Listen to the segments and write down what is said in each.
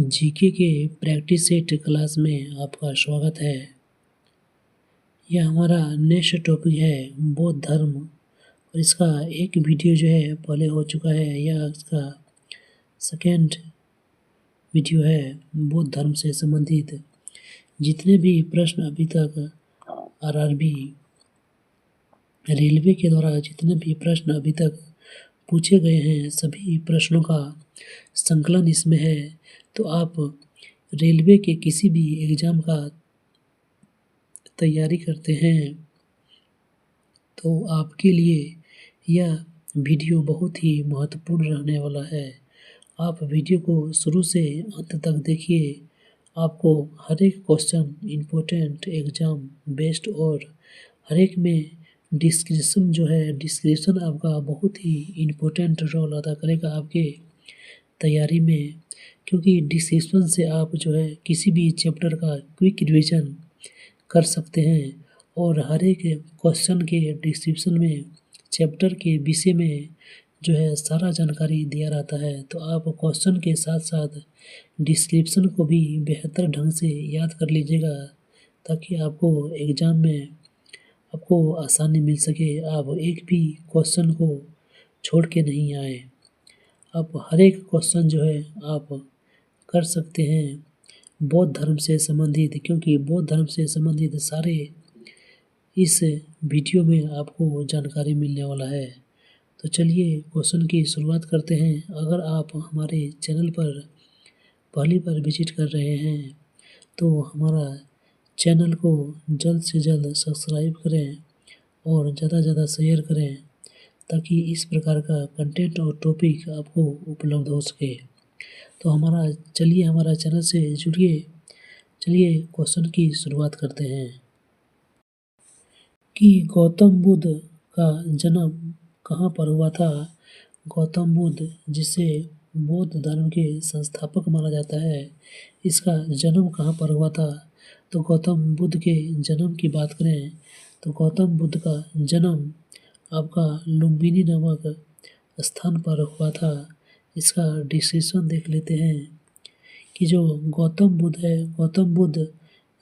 GK के practice set class में आपका स्वागत है। यह हमारा नेक्स्ट टॉपिक है बौद्ध धर्म और इसका एक वीडियो जो है पहले हो चुका है। यह इसका सेकेंड वीडियो है बौद्ध धर्म से संबंधित। जितने भी प्रश्न अभी तक आरआरबी रेलवे के द्वारा जितने भी प्रश्न अभी तक पूछे गए हैं सभी प्रश्नों का संकलन इसमें है। तो आप रेलवे के किसी भी एग्ज़ाम का तैयारी करते हैं तो आपके लिए यह वीडियो बहुत ही महत्वपूर्ण रहने वाला है। आप वीडियो को शुरू से अंत तक देखिए। आपको हर एक क्वेश्चन इम्पोर्टेंट एग्ज़ाम बेस्ड और हर एक में डिस्क्रिप्शन आपका बहुत ही इम्पोर्टेंट रोल अदा करेगा आपके तैयारी में, क्योंकि डिस्क्रिप्शन से आप जो है किसी भी चैप्टर का क्विक रिवीजन कर सकते हैं और हर एक क्वेश्चन के डिस्क्रिप्शन में चैप्टर के विषय में जो है सारा जानकारी दिया रहता है। तो आप क्वेश्चन के साथ साथ डिस्क्रिप्शन को भी बेहतर ढंग से याद कर लीजिएगा ताकि आपको एग्ज़ाम में आपको आसानी मिल सके। आप एक भी क्वेश्चन को छोड़ के नहीं आए। आप हर एक क्वेश्चन जो है आप कर सकते हैं बौद्ध धर्म से संबंधित, क्योंकि बौद्ध धर्म से संबंधित सारे इस वीडियो में आपको जानकारी मिलने वाला है। तो चलिए क्वेश्चन की शुरुआत करते हैं। अगर आप हमारे चैनल पर पहली बार विजिट कर रहे हैं तो हमारा चैनल को जल्द से जल्द सब्सक्राइब करें और ज़्यादा से ज़्यादा शेयर करें ताकि इस प्रकार का कंटेंट और टॉपिक आपको उपलब्ध हो सके। तो हमारा चैनल से जुड़िए। चलिए क्वेश्चन की शुरुआत करते हैं कि गौतम बुद्ध का जन्म कहाँ पर हुआ था। गौतम बुद्ध जिसे बौद्ध धर्म के संस्थापक माना जाता है, इसका जन्म कहाँ पर हुआ था। तो गौतम बुद्ध के जन्म की बात करें तो गौतम बुद्ध का जन्म आपका लुम्बिनी नामक स्थान पर हुआ था। इसका डिस्क्रिप्शन देख लेते हैं कि जो गौतम बुद्ध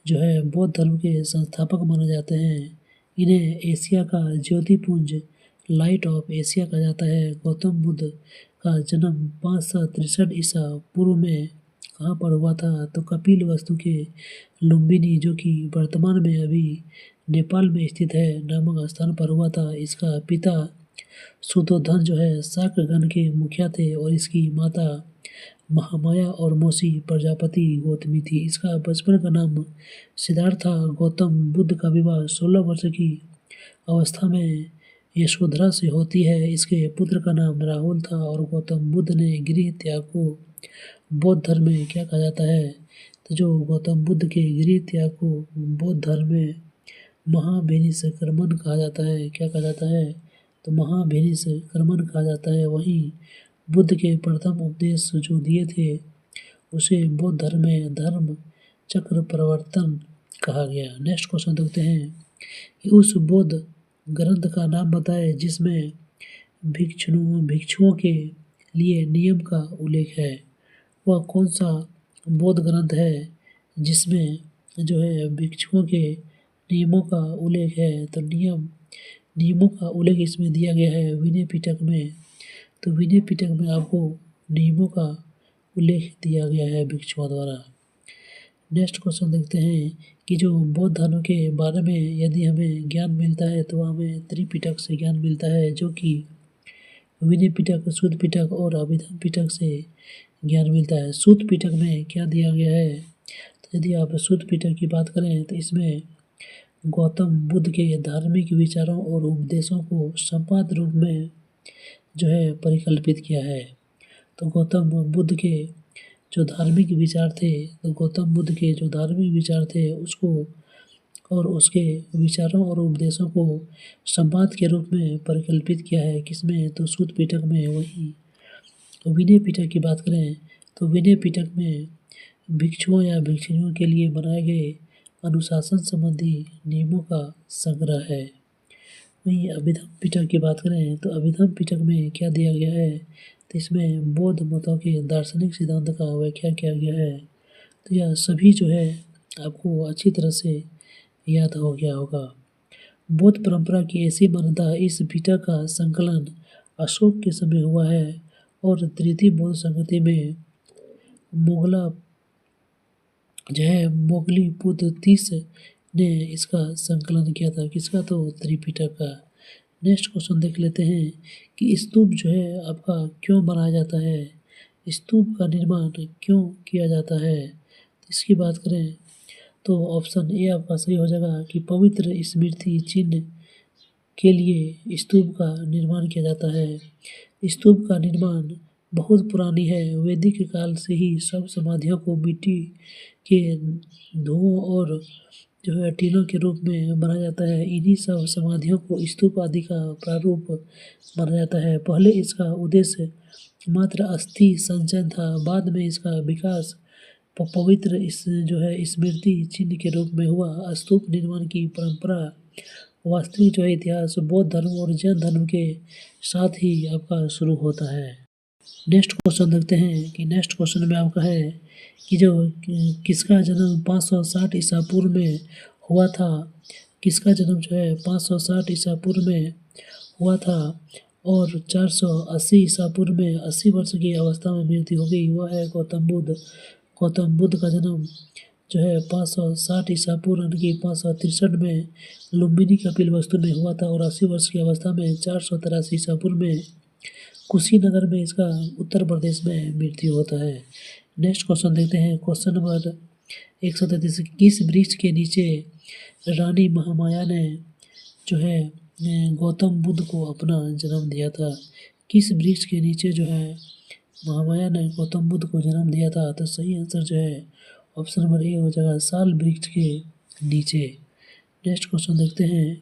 जो है बौद्ध धर्म के संस्थापक माने जाते हैं। इन्हें एशिया का ज्योतिपुंज लाइट ऑफ एशिया कहा जाता है। गौतम बुद्ध का जन्म 563 ईसा पूर्व में कहाँ पर हुआ था। तो कपिलवस्तु के लुम्बिनी, जो कि वर्तमान में अभी नेपाल में स्थित है, नामक स्थान पर हुआ था। इसका पिता शुद्धोधन जो है शाक्यगण के मुखिया थे और इसकी माता महामाया और मौसी प्रजापति गौतमी थी। इसका बचपन का नाम सिद्धार्थ था। गौतम बुद्ध का विवाह 16 वर्ष की अवस्था में यशोधरा से होती है। इसके पुत्र का नाम राहुल था और गौतम बुद्ध ने गृह त्याग को बौद्ध धर्म में क्या कहा जाता है। तो जो गौतम बुद्ध के गृह त्याग को बौद्ध धर्म में महाभिनिष्क्रमण कहा जाता है। क्या कहा जाता है। तो महाभिनिष्क्रमण कहा जाता है। वहीं बुद्ध के प्रथम उपदेश जो दिए थे उसे बौद्ध धर्म में धर्म चक्र प्रवर्तन कहा गया। नेक्स्ट क्वेश्चन देखते हैं कि उस बौद्ध ग्रंथ का नाम बताएं जिसमें भिक्षुओं के लिए नियम का उल्लेख है। वह कौन सा बौद्ध ग्रंथ है जिसमें जो है भिक्षुओं के नियमों का उल्लेख है। तो नियमों का उल्लेख इसमें दिया गया है विनय पिटक में। तो विनय पिटक में आपको नियमों का उल्लेख दिया गया है भिक्षुओं द्वारा। नेक्स्ट क्वेश्चन देखते हैं कि जो बौद्ध धर्म के बारे में यदि हमें ज्ञान मिलता है तो हमें त्रिपिटक से ज्ञान मिलता है, जो कि विनय पिटक, शुद्ध पिटक और अभिधम्म पिटक से ज्ञान मिलता है। शुद्ध पिटक में क्या दिया गया है। तो यदि आप शुद्ध पिटक की बात करें तो इसमें गौतम बुद्ध के धार्मिक विचारों और उपदेशों को संवाद रूप में जो है परिकल्पित किया है। तो गौतम बुद्ध के जो धार्मिक विचार थे उसको और उसके विचारों और उपदेशों को संवाद के रूप में परिकल्पित किया है। किसमें। तो शुद्ध पिटक में। वहीं विनय पिटक की बात करें तो विनय पिटक में भिक्षुओं या भिक्षुणियों के लिए बनाए गए अनुशासन संबंधी नियमों का संग्रह है। वहीं अभिधम्म पिटक की बात करें तो अभिधम्म पिटक में क्या दिया गया है। तो इसमें बौद्ध मतों के दार्शनिक सिद्धांत का व्याख्या किया गया है। तो यह सभी जो है आपको अच्छी तरह से याद हो गया होगा। बौद्ध परंपरा की ऐसी मान्यता इस पिटक का संकलन अशोक के समय हुआ है और तृतीय बौद्ध संगति में मुगला जो है मोगली पुत्र तीस ने इसका संकलन किया था। किसका? तो त्रिपिटक का। नेक्स्ट क्वेश्चन देख लेते हैं कि स्तूप जो है आपका क्यों बनाया जाता है, स्तूप का निर्माण क्यों किया जाता है। तो इसकी बात करें तो ऑप्शन ए आपका सही हो जाएगा कि पवित्र स्मृति चिन्ह के लिए स्तूप का निर्माण किया जाता है। स्तूप का निर्माण बहुत पुरानी है। वैदिक काल से ही सब समाधियों को मिट्टी के धुओं और जो है टीलों के रूप में बनाया जाता है। इन्हीं सब समाधियों को स्तूप आदि का प्रारूप माना जाता है। पहले इसका उद्देश्य मात्र अस्थि संचयन था, बाद में इसका विकास पवित्र इस जो है स्मृति चिन्ह के रूप में हुआ। स्तूप निर्माण की परंपरा वास्तविक जो है इतिहास बौद्ध धर्म और जैन धर्म के साथ ही आपका शुरू होता है। नेक्स्ट क्वेश्चन देखते हैं कि नेक्स्ट क्वेश्चन में आपका है कि जो किसका जन्म 560 ईसा पूर्व में हुआ था। किसका जन्म जो है 560 ईसा पूर्व में हुआ था और 480 ईसा पूर्व में 80 वर्ष की अवस्था में मृत्यु हो गई। वह है गौतम बुद्ध। गौतम बुद्ध का जन्म जो है 560 ईसा पूर्व यानी कि 563 में लुम्बिनी कपिलवस्तु में हुआ था और 80 वर्ष की अवस्था में 483 ईसा पूर्व में कुशीनगर में इसका उत्तर प्रदेश में मृत्यु होता है। नेक्स्ट क्वेश्चन देखते हैं। क्वेश्चन नंबर 133 किस वृक्ष के नीचे रानी महामाया ने जो है गौतम बुद्ध को अपना जन्म दिया था। किस वृक्ष के नीचे जो है महामाया ने गौतम बुद्ध को जन्म दिया था। तो सही आंसर जो है ऑप्शन नंबर ए हो जाएगा, साल वृक्ष के नीचे। नेक्स्ट क्वेश्चन देखते हैं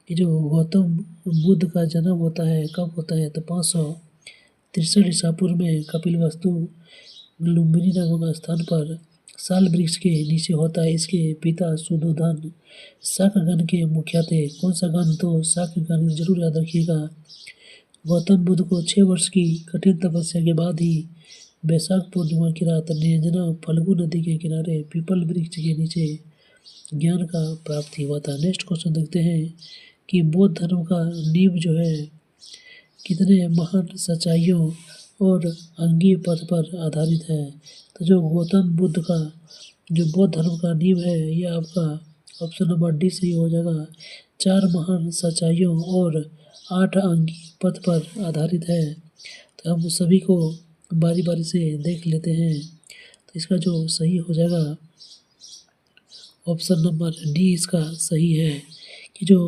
कि जो गौतम बुद्ध का जन्म होता है कब होता है। तो 563 ईसा पूर्व में कपिलवस्तु लुम्बिनी नामक स्थान पर साल वृक्ष के नीचे होता है। इसके पिता शुद्धोधन शाक्यगण के मुखिया थे। कौन सा गण? तो शाक्यगण, जरूर याद रखिएगा। गौतम बुद्ध को 6 वर्ष की कठिन तपस्या के बाद ही बैसाख पूर्णिमा की रात निर्जना फल्गु नदी के किनारे पीपल वृक्ष के नीचे ज्ञान का प्राप्ति हुआ था। नेक्स्ट क्वेश्चन देखते हैं कि बौद्ध धर्म का नींव जो है कितने महान सच्चाइयों और अंगीय पथ पर आधारित है। तो जो गौतम बुद्ध का जो बौद्ध धर्म का नींव है यह आपका ऑप्शन नंबर डी सही हो जाएगा। 4 महान सच्चाइयों और 8 अंगीय पथ पर आधारित है। तो हम सभी को बारी बारी से देख लेते हैं। तो इसका जो सही हो जाएगा ऑप्शन नंबर डी इसका सही है कि जो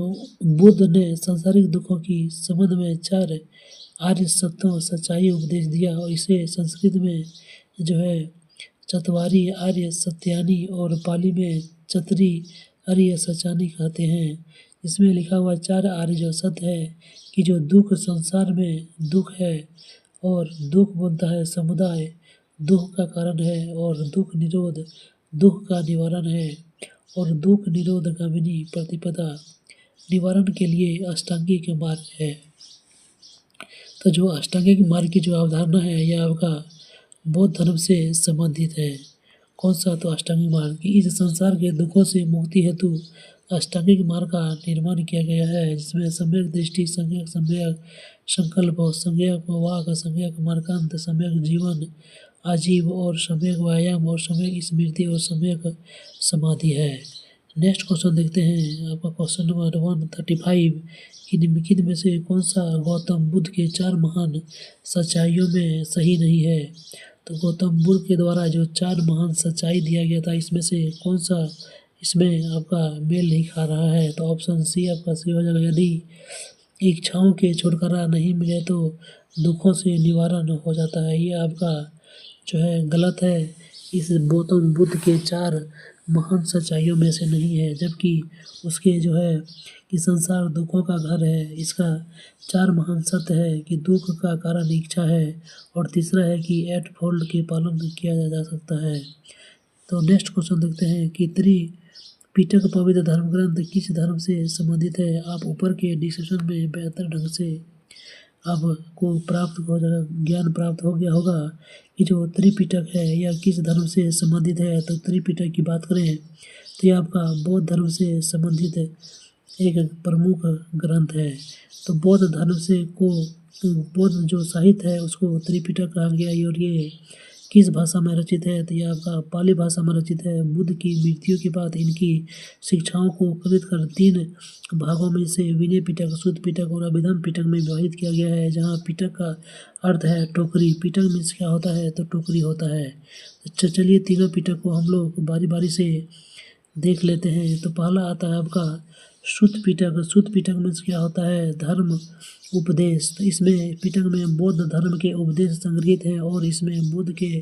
बुद्ध ने सांसारिक दुखों की संबंध में 4 आर्य सत्यों सच्चाई उपदेश दिया और इसे संस्कृत में जो है चतवारी आर्य सत्यानी और पाली में चतरी आर्य सचानी कहते हैं। इसमें लिखा हुआ 4 आर्य जो सत्य है कि जो दुख संसार में दुख है और दुख बनता है समुदाय दुख का कारण है और दुख निरोध दुख का निवारण है और दुख निरोध गामिनी प्रतिपदा निवारण के लिए अष्टांगिक मार्ग है। तो जो अष्टांगिक मार्ग की जो अवधारणा है यह आपका बौद्ध धर्म से संबंधित है। कौन सा? तो अष्टांगिक मार्ग की इस संसार के दुखों से मुक्ति हेतु अष्टांगिक मार्ग का निर्माण किया गया है, जिसमें सम्यक दृष्टि, सम्यक संकल्प, सम्यक वाक, सम्यक मार्गांत, सम्यक जीवन आजीव और सम्यक व्यायाम और सम्यक स्मृति और सम्यक समाधि है। नेक्स्ट क्वेश्चन देखते हैं। आपका क्वेश्चन नंबर 135 कि निम्नलिखित में से कौन सा गौतम बुद्ध के 4 महान सच्चाइयों में सही नहीं है। तो गौतम बुद्ध के द्वारा जो 4 महान सच्चाई दिया गया था इसमें से कौन सा इसमें आपका मेल नहीं खा रहा है। तो ऑप्शन सी आपका सही हो जाएगा। यदि इच्छाओं के छुटकारा नहीं मिले तो दुखों से निवारण हो जाता है। ये आपका जो है गलत है। इस गौतम बुद्ध के 4 महान सच्चाइयों में से नहीं है, जबकि उसके जो है कि संसार दुखों का घर है। इसका 4 महान सत्य है कि दुख का कारण इच्छा है और तीसरा है कि 8 फोल्ड के पालन किया जा सकता है। तो नेक्स्ट क्वेश्चन देखते हैं कि त्रिपिटक पवित्र धर्म ग्रंथ किस धर्म से संबंधित है। आप ऊपर के डिस्क्रिप्शन में बेहतर ढंग से आपको प्राप्त हो जाएगा, ज्ञान प्राप्त हो गया होगा कि जो त्रिपिटक है यह किस धर्म से संबंधित है। तो त्रिपिटक की बात करें तो ये आपका बौद्ध धर्म से संबंधित एक प्रमुख ग्रंथ है। तो बौद्ध धर्म से को बौद्ध जो साहित्य है उसको त्रिपिटक कहा गया है। और ये किस भाषा में रचित है तो ये आपका पाली भाषा में रचित है। बुद्ध की मृत्यु के बाद इनकी शिक्षाओं को क्रमित कर 3 भागों में से विनय पिटक, शुद्ध पिटक और अभिधम पिटक में विभाजित किया गया है। जहाँ पिटक का अर्थ है टोकरी, पिटक मीन्स क्या होता है तो टोकरी होता है। तो चलिए तीनों पिटक को हम लोग बारी बारी से देख लेते हैं। तो पहला आता है आपका शुद्ध पिटक। शुद्ध पिटक मीन्स क्या होता है धर्म उपदेश। तो इसमें पिटक में बौद्ध धर्म के उपदेश संग्रहित हैं और इसमें बुद्ध के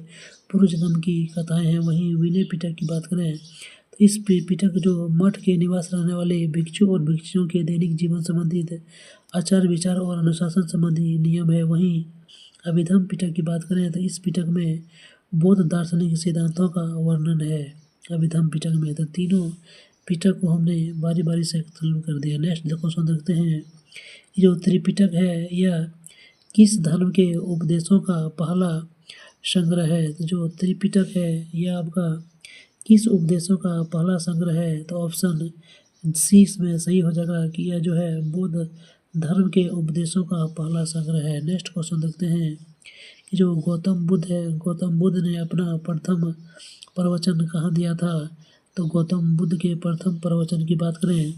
पूर्व जन्म की कथाएं हैं। वहीं विनय पिटक की बात करें तो इस पिटक जो मठ के निवास रहने वाले भिक्षु और भिक्षुओं के दैनिक जीवन संबंधित आचार विचार और अनुशासन संबंधी नियम है। वहीं अभिधम पिटक की बात करें तो इस पिटक में बौद्ध दार्शनिक सिद्धांतों का वर्णन है। अभिधम पिटक में तो तीनों पिटक को हमने बारी बारी से एक्सप्लेन कर दिया। नेक्स्ट क्वेश्चन देखते हैं, जो त्रिपिटक है यह किस धर्म के उपदेशों का पहला संग्रह है। तो जो त्रिपिटक है यह आपका किस उपदेशों का पहला संग्रह है। तो ऑप्शन सी इसमें सही हो जाएगा कि यह जो है बौद्ध धर्म के उपदेशों का पहला संग्रह है। नेक्स्ट क्वेश्चन देखते हैं कि जो गौतम बुद्ध है, गौतम बुद्ध ने अपना प्रथम प्रवचन कहाँ दिया था। तो गौतम बुद्ध के प्रथम प्रवचन की बात करें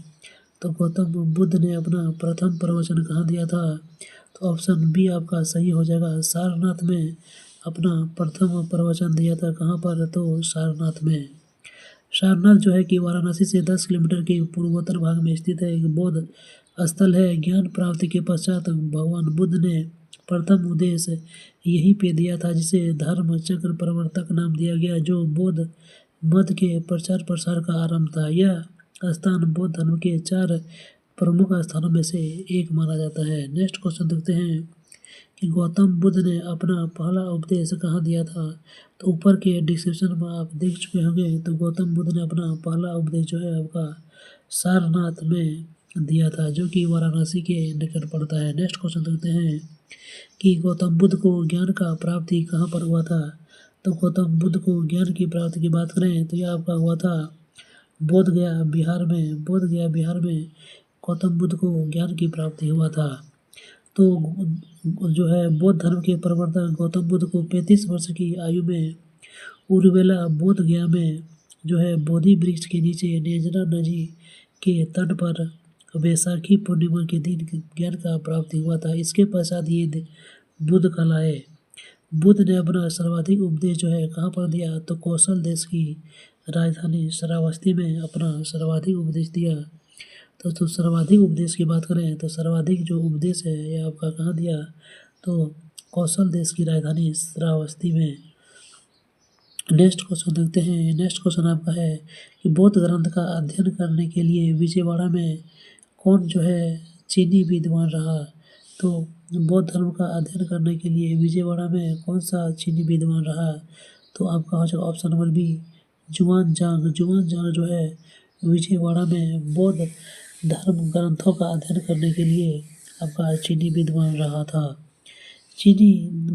तो गौतम बुद्ध ने अपना प्रथम प्रवचन कहाँ दिया था। तो ऑप्शन बी आपका सही हो जाएगा, सारनाथ में अपना प्रथम प्रवचन दिया था। कहाँ पर तो सारनाथ में। सारनाथ जो है कि वाराणसी से 10 किलोमीटर के पूर्वोत्तर भाग में स्थित है, एक बौद्ध स्थल है। ज्ञान प्राप्ति के पश्चात भगवान बुद्ध ने प्रथम उपदेश यहीं पे दिया था, जिसे धर्म चक्र प्रवर्तक नाम दिया गया, जो बौद्ध मत के प्रचार प्रसार का आरंभ था। यह स्थान बौद्ध धर्म के 4 प्रमुख स्थानों में से एक माना जाता है। नेक्स्ट क्वेश्चन देखते हैं कि गौतम बुद्ध ने अपना पहला उपदेश कहाँ दिया था। तो ऊपर के डिस्क्रिप्शन में आप देख चुके होंगे। तो गौतम बुद्ध ने अपना पहला उपदेश जो है आपका सारनाथ में दिया था, जो कि वाराणसी के निकट पड़ता है। नेक्स्ट क्वेश्चन देखते हैं कि गौतम बुद्ध को ज्ञान का प्राप्ति कहाँ पर हुआ था। तो गौतम बुद्ध को ज्ञान की प्राप्ति की बात करें तो यह आपका हुआ था बोध गया बिहार में। बोध गया बिहार में गौतम बुद्ध को ज्ञान की प्राप्ति हुआ था। तो जो है बौद्ध धर्म के प्रवर्तक गौतम बुद्ध को 35 वर्ष की आयु में उर्वेला बोध गया में जो है बोधि वृक्ष के नीचे नेजना नदी के तट पर वैशाखी पूर्णिमा के दिन ज्ञान का प्राप्ति हुआ था। इसके पश्चात ये बुद्ध कहलाए। बुद्ध ने अपना सर्वाधिक उपदेश जो है कहाँ पर दिया। तो कौशल देश की राजधानी श्रावस्ती में अपना सर्वाधिक उपदेश दिया। तो सर्वाधिक उपदेश की बात करें तो सर्वाधिक जो उपदेश है यह आपका कहाँ दिया। तो कौशल देश की राजधानी श्रावस्ती में। नेक्स्ट क्वेश्चन देखते हैं। नेक्स्ट क्वेश्चन आपका है कि बौद्ध ग्रंथ का अध्ययन करने के लिए विजयवाड़ा में कौन जो है चीनी विद्वान रहा। तो बौद्ध धर्म का अध्ययन करने के लिए विजयवाड़ा में कौन सा चीनी विद्वान रहा। तो आपका हो जाएगा ऑप्शन नंबर बी जुआन जांग। जुआन जांग जो है विजयवाड़ा में बौद्ध धर्म ग्रंथों का अध्ययन करने के लिए आपका चीनी विद्वान रहा था। चीनी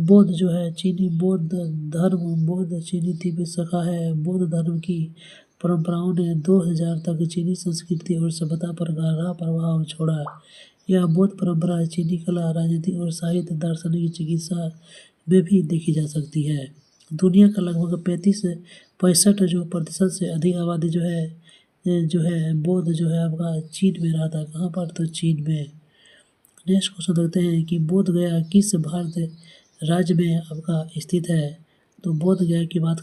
बौद्ध जो है चीनी बौद्ध धर्म बौद्ध चीनी तिब्बत शाखा है। बौद्ध धर्म की परंपराओं ने 2000 तक चीनी संस्कृति और सभ्यता पर गहरा प्रभाव छोड़ा। यह बौद्ध परंपरा चीनी कला, राजनीति और साहित्य, दार्शनिक, चिकित्सा में भी देखी जा सकती है। दुनिया का लगभग 65 जो प्रतिशत से अधिक आबादी जो है बौद्ध जो है आपका चीन में रहा था। कहाँ पर तो चीन में। नेक्स्ट क्वेश्चन देखते हैं कि बोध गया किस भारत राज्य में आपका स्थित है। तो बोध गया की बात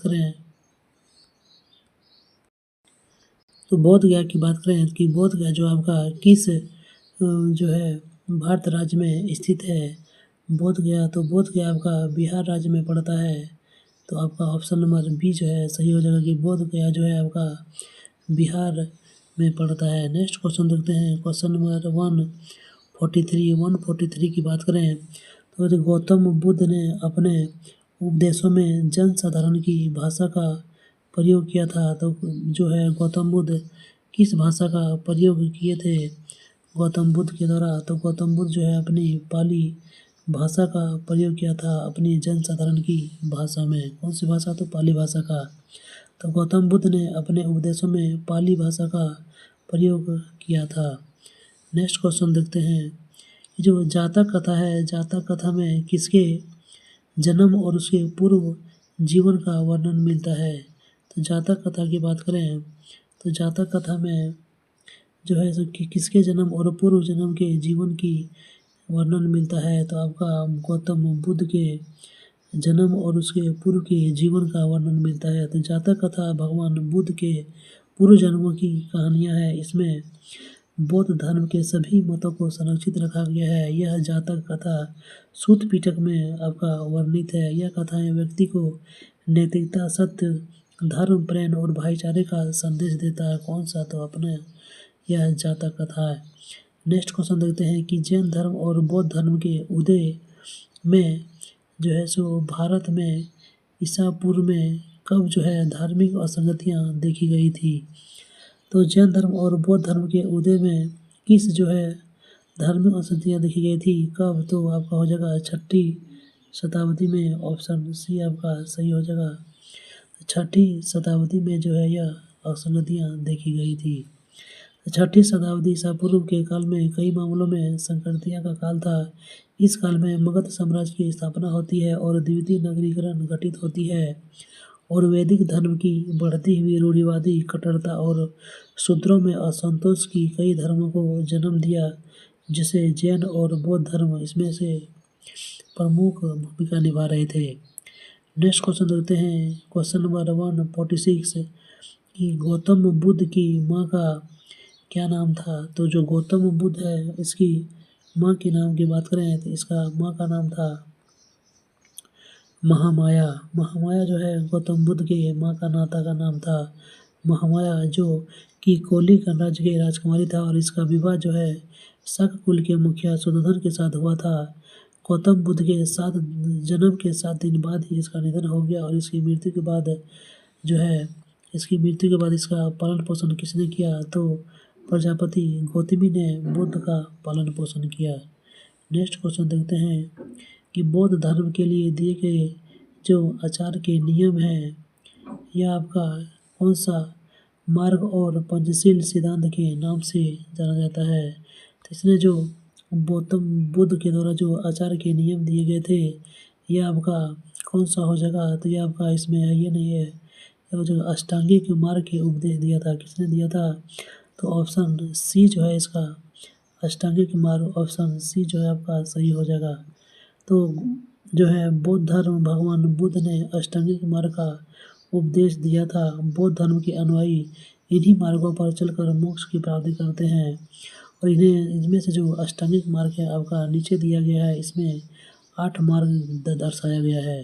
करें कि बोध गया जो आपका किस जो है भारत राज्य में स्थित है। बोध गया आपका बिहार राज्य में पड़ता है। तो आपका ऑप्शन नंबर बी जो है सही हो जाएगा कि बोध गया जो है आपका बिहार में पड़ता है। नेक्स्ट क्वेश्चन देखते हैं। क्वेश्चन नंबर 143 की बात करें तो गौतम बुद्ध ने अपने उपदेशों में जन साधारण की भाषा का प्रयोग किया था। तो जो है गौतम बुद्ध किस भाषा का प्रयोग किए थे गौतम बुद्ध के द्वारा। तो गौतम बुद्ध जो है अपनी पाली भाषा का प्रयोग किया था अपनी जनसाधारण की भाषा में। कौन सी भाषा? तो पाली भाषा का। तो गौतम बुद्ध ने अपने उपदेशों में पाली भाषा का प्रयोग किया था। नेक्स्ट क्वेश्चन देखते हैं। जो जातक कथा है, जातक कथा में किसके जन्म और उसके पूर्व जीवन का वर्णन मिलता है? तो जातक कथा की बात करें तो जातक कथा में जो है सो किसके जन्म और पूर्व जन्म के जीवन की वर्णन मिलता है? तो आपका गौतम बुद्ध के जन्म और उसके पूर्व के जीवन का वर्णन मिलता है। तो जातक कथा भगवान बुद्ध के पूर्व जन्मों की कहानियाँ हैं। इसमें बौद्ध धर्म के सभी मतों को संरक्षित रखा गया है। यह जातक कथा सूत पिटक में आपका वर्णित है। यह कथाएं व्यक्ति को नैतिकता, सत्य, धर्म, प्रेम और भाईचारे का संदेश देता है। कौन सा? तो अपने यह जातक कथा है। नेक्स्ट क्वेश्चन देखते हैं कि जैन धर्म और बौद्ध धर्म के उदय में जो है सो भारत में ईसा पूर्व में कब जो है धार्मिक असंगतियाँ देखी गई थी? तो जैन धर्म और बौद्ध धर्म के उदय में किस जो है धार्मिक असंगतियाँ देखी गई थी कब? तो आपका हो जाएगा 6ठी शताब्दी में। ऑप्शन सी आपका सही हो जाएगा। 6ठी शताब्दी में जो है यह असंगतियाँ देखी गई थी। 6ठी शताब्दी ईसा पूर्व के काल में कई मामलों में संकरतियाँ का काल था। इस काल में मगध साम्राज्य की स्थापना होती है और द्वितीय नगरीकरण घटित होती है और वैदिक धर्म की बढ़ती हुई रूढ़िवादी कट्टरता और शूद्रों में असंतोष की कई धर्मों को जन्म दिया, जिसे जैन और बौद्ध धर्म इसमें से प्रमुख भूमिका निभा रहे थे। नेक्स्ट क्वेश्चन देखते हैं। क्वेश्चन नंबर 146 कि गौतम बुद्ध की माँ का क्या नाम था? तो जो गौतम बुद्ध है इसकी माँ के नाम की बात करें तो इसका माँ का नाम था महामाया। महामाया जो है गौतम बुद्ध के माँ का नाता का नाम था महामाया, जो कि कोली राज्य के राजकुमारी था और इसका विवाह जो है शक कुल के मुखिया सुद्धोधन के साथ हुआ था। गौतम बुद्ध के जन्म के 7 दिन बाद ही इसका निधन हो गया और इसकी मृत्यु के बाद जो है इसका पालन पोषण किसने किया? तो प्रजापति गौतमी ने बुद्ध का पालन पोषण किया। नेक्स्ट क्वेश्चन देखते हैं कि बौद्ध धर्म के लिए दिए गए जो आचार के नियम हैं यह आपका कौन सा मार्ग और पंचशील सिद्धांत के नाम से जाना जाता है? तो इसने जो गौतम बुद्ध के द्वारा जो आचार के नियम दिए गए थे यह आपका कौन सा हो जाएगा? तो यह आपका इसमें है, ये नहीं है, यह जो अष्टांगिक मार्ग के उपदेश दिया था किसने दिया था? तो ऑप्शन सी जो है इसका अष्टांगिक मार्ग, ऑप्शन सी जो है आपका सही हो जाएगा। तो जो है बौद्ध धर्म भगवान बुद्ध ने अष्टांगिक मार्ग का उपदेश दिया था। बौद्ध धर्म के अनुयायी इन्हीं मार्गों पर चलकर मोक्ष की प्राप्ति करते हैं और इनमें से जो अष्टांगिक मार्ग है आपका नीचे दिया गया है, इसमें 8 मार्ग दर्शाया गया है।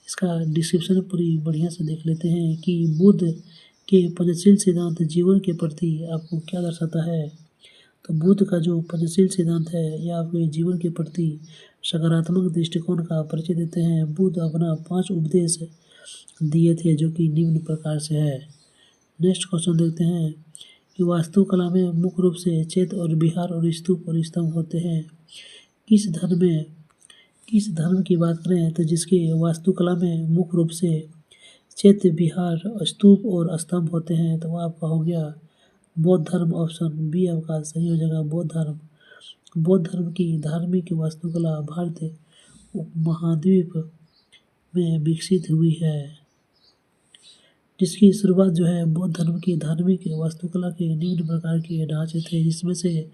इसका डिस्क्रिप्शन पूरी बढ़िया से देख लेते हैं कि बुद्ध के पंचशील सिद्धांत जीवन के प्रति आपको क्या दर्शाता है। तो बुद्ध का जो पंचशील सिद्धांत है यह आपके जीवन के प्रति सकारात्मक दृष्टिकोण का परिचय देते हैं। बुद्ध अपना 5 उपदेश दिए थे जो कि निम्न प्रकार से है। नेक्स्ट क्वेश्चन देखते हैं कि वास्तुकला में मुख्य रूप से चैत्य और विहार और स्तूप और स्तंभ होते हैं। किस धर्म की बात करें तो जिसके वास्तुकला में मुख्य रूप से चैत्य, विहार, स्तूप और स्तंभ होते हैं तो वह आपका हो गया बौद्ध धर्म। ऑप्शन बी आपका सही हो जाएगा बौद्ध धर्म। बौद्ध धर्म की धार्मिक वास्तुकला भारत उपमहाद्वीप में विकसित हुई है, जिसकी शुरुआत जो है बौद्ध धर्म की धार्मिक वास्तुकला के निम्न प्रकार के ढांचे थे, जिसमें से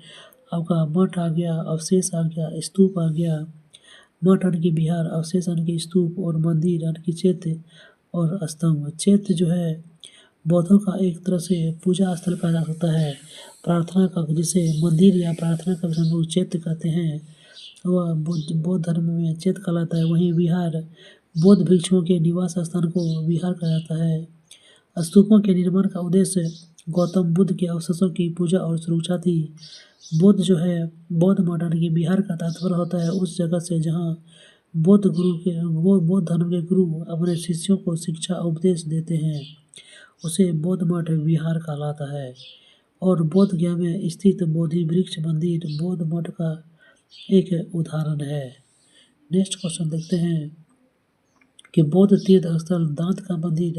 आपका मठ आ गया, अवशेष आ गया, स्तूप आ गया। मठ यानी कि विहार, अवशेष यानी कि स्तूप और मंदिर यानी कि चैत्य और स्तंभ। चैत्य जो है बौद्धों का एक तरह से पूजा स्थल कहा जा सकता है, प्रार्थना का, जिसे मंदिर या प्रार्थना का हम लोग चैत्य कहते हैं, वह बौद्ध धर्म में चैत्य कहलाता है। वहीं विहार बौद्ध भिक्षुओं के निवास स्थान को विहार कहा जाता है। स्तूपों के निर्माण का उद्देश्य गौतम बुद्ध के अवशेषों की पूजा और सुरक्षा थी। बौद्ध जो है बौद्ध मठ यानी कि विहार का तात्पर्य होता है उस जगह से जहाँ बौद्ध धर्म के गुरु अपने शिष्यों को शिक्षा उपदेश देते हैं, उसे बौद्ध मठ विहार कहलाता है। और बोध गया में स्थित बोधि वृक्ष मंदिर बौद्ध मठ का एक उदाहरण है। नेक्स्ट क्वेश्चन देखते हैं कि बौद्ध तीर्थ स्थल दांत का मंदिर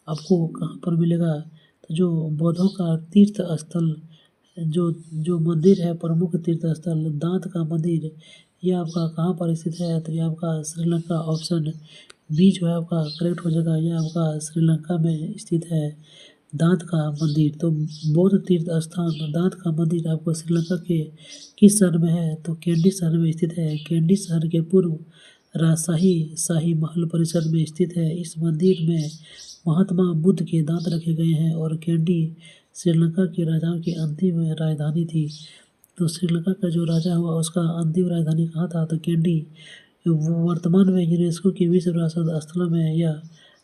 आपको कहाँ पर मिलेगा। तो जो बौद्धों का तीर्थ स्थल जो जो मंदिर है, प्रमुख तीर्थ स्थल दांत का मंदिर, ये आपका कहाँ पर स्थित है। तो ये आपका श्रीलंका, ऑप्शन बी जो है आपका करेक्ट हो जाएगा। ये आपका श्रीलंका में स्थित है दांत का मंदिर। तो बौद्ध तीर्थ स्थान दांत का मंदिर आपको श्रीलंका के किस शहर में है। तो कैंडी शहर में स्थित है। कैंडी शहर के पूर्व राजशाही शाही महल परिसर में स्थित है। इस मंदिर में महात्मा बुद्ध के दांत रखे गए हैं और कैंडी श्रीलंका के राजाओं की अंतिम राजधानी थी। तो श्रीलंका का जो राजा हुआ उसका अंतिम राजधानी कहाँ था। तो कैंडी। वो वर्तमान में यूनेस्को की विश्व विरासत स्थलों में यह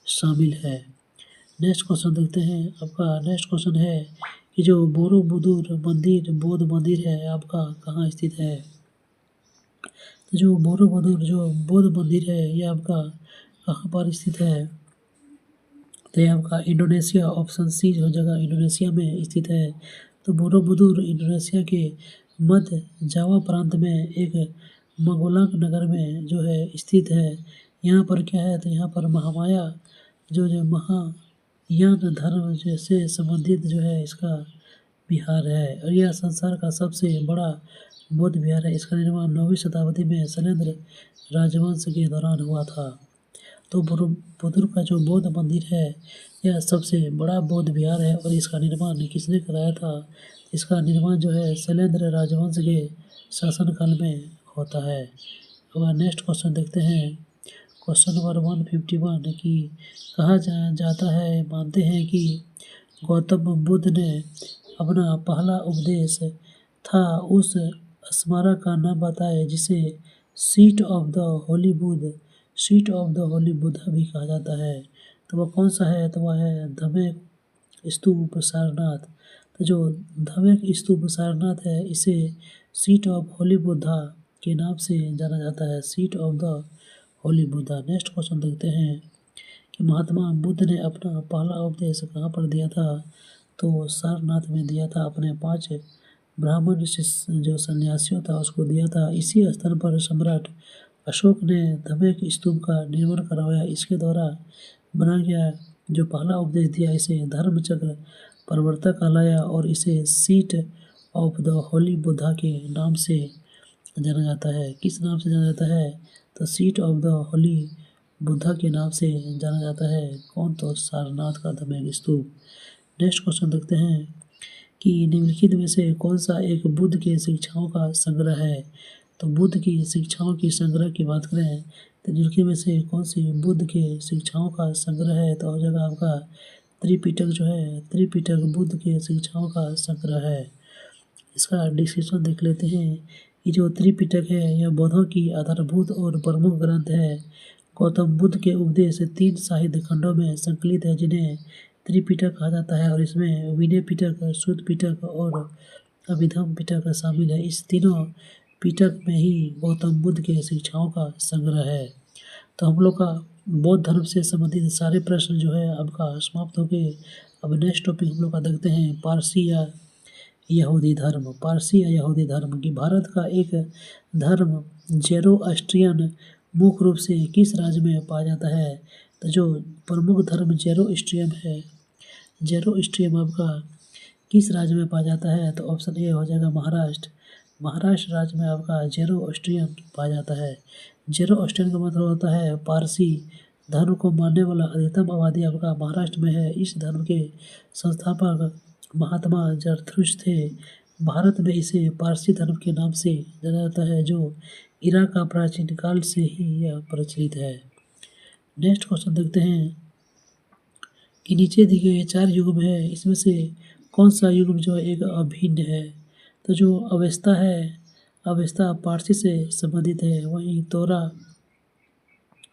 शामिल है। नेक्स्ट क्वेश्चन देखते हैं। आपका नेक्स्ट क्वेश्चन है कि जो बोरोबुदुर मंदिर बौद्ध मंदिर है आपका कहाँ स्थित है। तो जो बोरोबुदुर जो बौद्ध मंदिर है ये आपका कहाँ पर स्थित है। तो ये आपका इंडोनेशिया, ऑप्शन सी हो जाएगा, इंडोनेशिया में स्थित है। तो बोरोबुदुर इंडोनेशिया के मध्य जावा प्रांत में एक मंगोलांग नगर में जो है स्थित है। यहाँ पर क्या है। तो यहाँ पर महामाया जो महायान धर्म से संबंधित जो है इसका विहार है और यह संसार का सबसे बड़ा बौद्ध विहार है। इसका निर्माण 9वीं शताब्दी में शैलेंद्र राजवंश के दौरान हुआ था। तो बोरोबुदुर का जो बौद्ध मंदिर है यह सबसे बड़ा बौद्ध विहार है और इसका निर्माण किसने कराया था। इसका निर्माण जो है शैलेंद्र राजवंश के शासनकाल में होता है। अब नेक्स्ट क्वेश्चन देखते हैं। क्वेश्चन नंबर 151 की कहा जाता है, मानते हैं कि गौतम बुद्ध ने अपना पहला उपदेश था उस स्मारक का नाम बताए जिसे seat of the Holi Buddha seat of the Holi Buddha भी कहा जाता है। तो वह कौन सा है। तो वह है धम्म स्तूप सारनाथ। तो जो धम्म स्तूप सारनाथ है इसे सीट ऑफ होली बुद्धा के नाम से जाना जाता है, seat of the Holi Buddha. Next question देखते हैं कि महात्मा बुद्ध ने अपना पहला उपदेश कहाँ पर दिया था। तो सारनाथ में दिया था, अपने 5 ब्राह्मण जो सन्यासियों था उसको दिया था। इसी स्थल पर सम्राट अशोक ने धम्म स्तूप का निर्माण करवाया। इसके द्वारा बना गया जो पहला उपदेश दिया इसे धर्म चक्र प्रवर्तक कहलाया और इसे seat of the Holi Buddha के नाम से जाना जाता है। किस नाम से जाना जाता है। तो seat of the Holi Buddha के नाम से जाना जाता है। कौन। तो सारनाथ का धम्म स्तूप। नेक्स्ट क्वेश्चन देखते हैं कि निम्नलिखित में से कौन सा एक बुद्ध के शिक्षाओं का संग्रह है। तो बुद्ध की शिक्षाओं की संग्रह की बात करें तो निम्नलिखित में से कौन सी बुद्ध के शिक्षाओं का संग्रह है। तो हो जाएगा आपका त्रिपिटक जो है, त्रिपिटक बुद्ध के शिक्षाओं का संग्रह है। इसका डिस्क्रिप्शन देख लेते हैं। ये जो त्रिपिटक है यह बौद्धों की आधारभूत और प्रमुख ग्रंथ है। गौतम बुद्ध के उपदेश 3 साहित्य खंडों में संकलित है जिन्हें त्रिपिटक कहा जाता है और इसमें विनय पिटक, सुत्त पिटक और अभिधम्म पिटक शामिल है। इस तीनों पिटक में ही गौतम बुद्ध के शिक्षाओं का संग्रह है। तो हम लोग का बौद्ध धर्म से संबंधित सारे प्रश्न जो है आपका समाप्त हो गए। अब नेक्स्ट टॉपिक हम लोग का देखते हैं पारसी या यहूदी धर्म। पारसी या यहूदी धर्म की भारत का एक धर्म ज़ेरोअस्ट्रियन मुख्य रूप से किस राज्य में पाया जाता है। तो जो प्रमुख धर्म ज़ेरोअस्ट्रियन है, ज़ेरोअस्ट्रियन आपका किस राज्य में पाया जाता है। तो ऑप्शन ए हो जाएगा महाराष्ट्र। महाराष्ट्र राज्य में आपका ज़ेरोअस्ट्रियन पाया जाता है। ज़ेरोअस्ट्रियन का मतलब होता है पारसी धर्म को मानने वाला अधिकतम आबादी आपका महाराष्ट्र में है। इस धर्म के संस्थापक महात्मा ज़रथुष्ट्र थे। भारत में इसे पारसी धर्म के नाम से जाना जाता है जो इराक का प्राचीन काल से ही यह प्रचलित है। नेक्स्ट क्वेश्चन देखते हैं कि नीचे दिए गए 4 युग है इसमें से कौन सा युग जो एक अभिन्न है। तो जो अवेस्ता है, अवेस्ता पारसी से संबंधित है, वहीं तोरा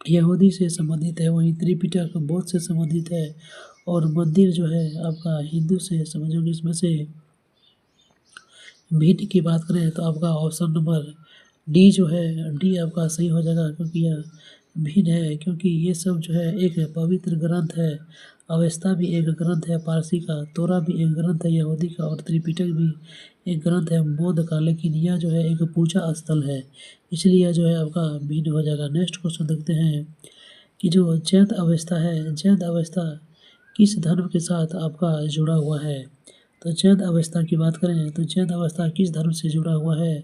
यहूदी से संबंधित है, वहीं त्रिपिटक बौद्ध से संबंधित है और मंदिर जो है आपका हिंदू से समझोगे। इसमें से भिन्न की बात करें तो आपका ऑप्शन नंबर डी जो है, डी आपका सही हो जाएगा क्योंकि यह भिन्न है, क्योंकि ये सब जो है एक पवित्र ग्रंथ है। अवेस्ता भी एक ग्रंथ है पारसी का, तोरा भी एक ग्रंथ है यहूदी का, और त्रिपिटक भी एक ग्रंथ है बौद्ध का। लेकिन यह जो है एक पूजा स्थल है, इसलिए यह जो है आपका भिन्न हो जाएगा। नेक्स्ट क्वेश्चन देखते हैं कि जो जैन अवेस्ता है, जैन अवेस्ता किस धर्म के साथ आपका जुड़ा हुआ है। तो जैन अवेस्ता की बात करें तो जैन अवेस्ता किस धर्म से जुड़ा हुआ है,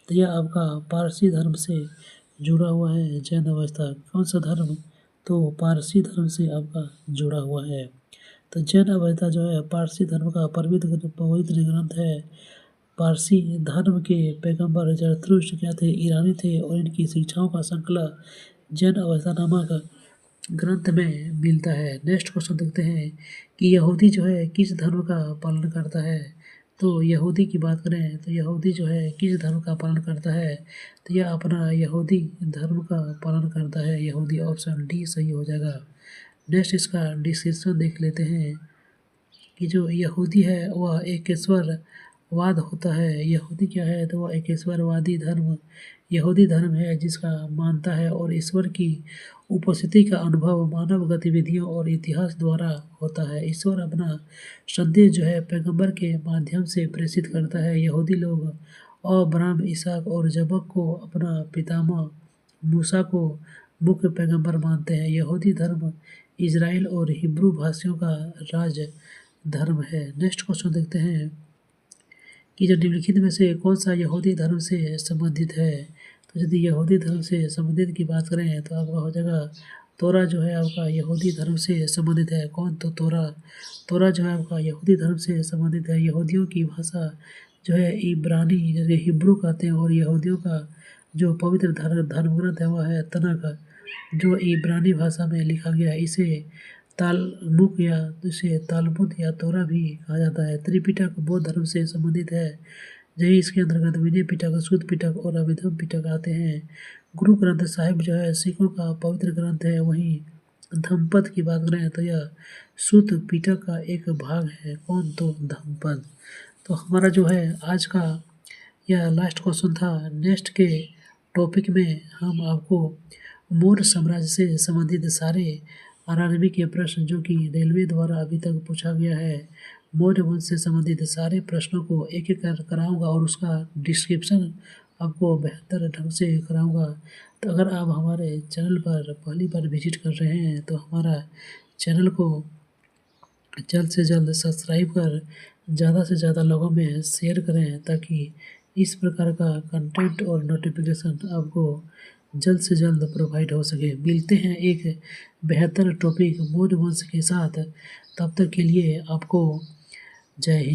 तो यह आपका पारसी धर्म से जुड़ा हुआ है। जैन अवेस्ता कौन सा धर्म, तो पारसी धर्म से आपका जुड़ा हुआ है। तो जैन अवेस्ता जो है पारसी धर्म का पवित्र ग्रंथ है। पारसी धर्म के पैगंबर जरथुस्त्र क्या थे, ईरानी थे, और इनकी शिक्षाओं का संकलन जैन अवेस्ता नामक ग्रंथ में मिलता है। नेक्स्ट क्वेश्चन देखते हैं कि यहूदी जो है किस धर्म का पालन करता है। तो यहूदी की बात करें तो यहूदी जो है किस धर्म का पालन करता है, तो यह अपना यहूदी धर्म का पालन करता है। यहूदी ऑप्शन डी सही हो जाएगा। नेक्स्ट इसका डिस्क्रिप्शन देख लेते हैं कि जो यहूदी है वह एकेश्वरवाद होता है। यहूदी क्या है, तो वह एकेश्वरवादी धर्म यहूदी धर्म है जिसका मानता है और ईश्वर की उपस्थिति का अनुभव मानव गतिविधियों और इतिहास द्वारा होता है। ईश्वर अपना संदेश जो है पैगंबर के माध्यम से प्रेषित करता है। यहूदी लोग अब्राहम, इसहाक और जबक को अपना पितामह मूसा को मुख्य पैगंबर मानते हैं। यहूदी धर्म इजराइल और हिब्रू भाषियों का राज धर्म है। नेक्स्ट क्वेश्चन देखते हैं कि जो निम्नलिखित में से कौन सा यहूदी धर्म से संबंधित है। तो यदि यहूदी धर्म से संबंधित की बात करें तो आपका हो जाएगा तोरा जो है आपका यहूदी धर्म से संबंधित है। कौन, तो तोरा जो है आपका यहूदी धर्म से संबंधित है। यहूदियों की भाषा जो है इब्रानी जैसे हिब्रू कहते हैं, और यहूदियों का जो पवित्र धर्म ग्रंथ है वह है तनख, जो इब्रानी भाषा में लिखा गया। इसे तालमुक या इसे तालमुद या तोरा भी कहा जाता है। त्रिपिटक बौद्ध धर्म से संबंधित है। यही इसके अंतर्गत विनय पिटक, शुद्ध पिटक और अभिधम पिटक आते हैं। गुरु ग्रंथ साहिब जो है सिखों का पवित्र ग्रंथ है। वहीं धम्मपद की बात करें तो यह शुद्ध पिटक का एक भाग है। कौन, तो धम्मपद। तो हमारा जो है आज का यह लास्ट क्वेश्चन था। नेक्स्ट के टॉपिक में हम आपको मौर्य साम्राज्य से संबंधित सारे आरआरबी के प्रश्न जो कि रेलवे द्वारा अभी तक पूछा गया है, मौर्य वंश से संबंधित सारे प्रश्नों को एक एक कर कराऊंगा और उसका डिस्क्रिप्शन आपको बेहतर ढंग से कराऊंगा। तो अगर आप हमारे चैनल पर पहली बार विजिट कर रहे हैं तो हमारा चैनल को जल्द से जल्द सब्सक्राइब कर ज़्यादा से ज़्यादा लोगों में शेयर करें, ताकि इस प्रकार का कंटेंट और नोटिफिकेशन आपको जल्द से जल्द प्रोवाइड हो सके। मिलते हैं एक बेहतर टॉपिक मौर्य वंश के साथ। तब तक के लिए आपको जय हिंद।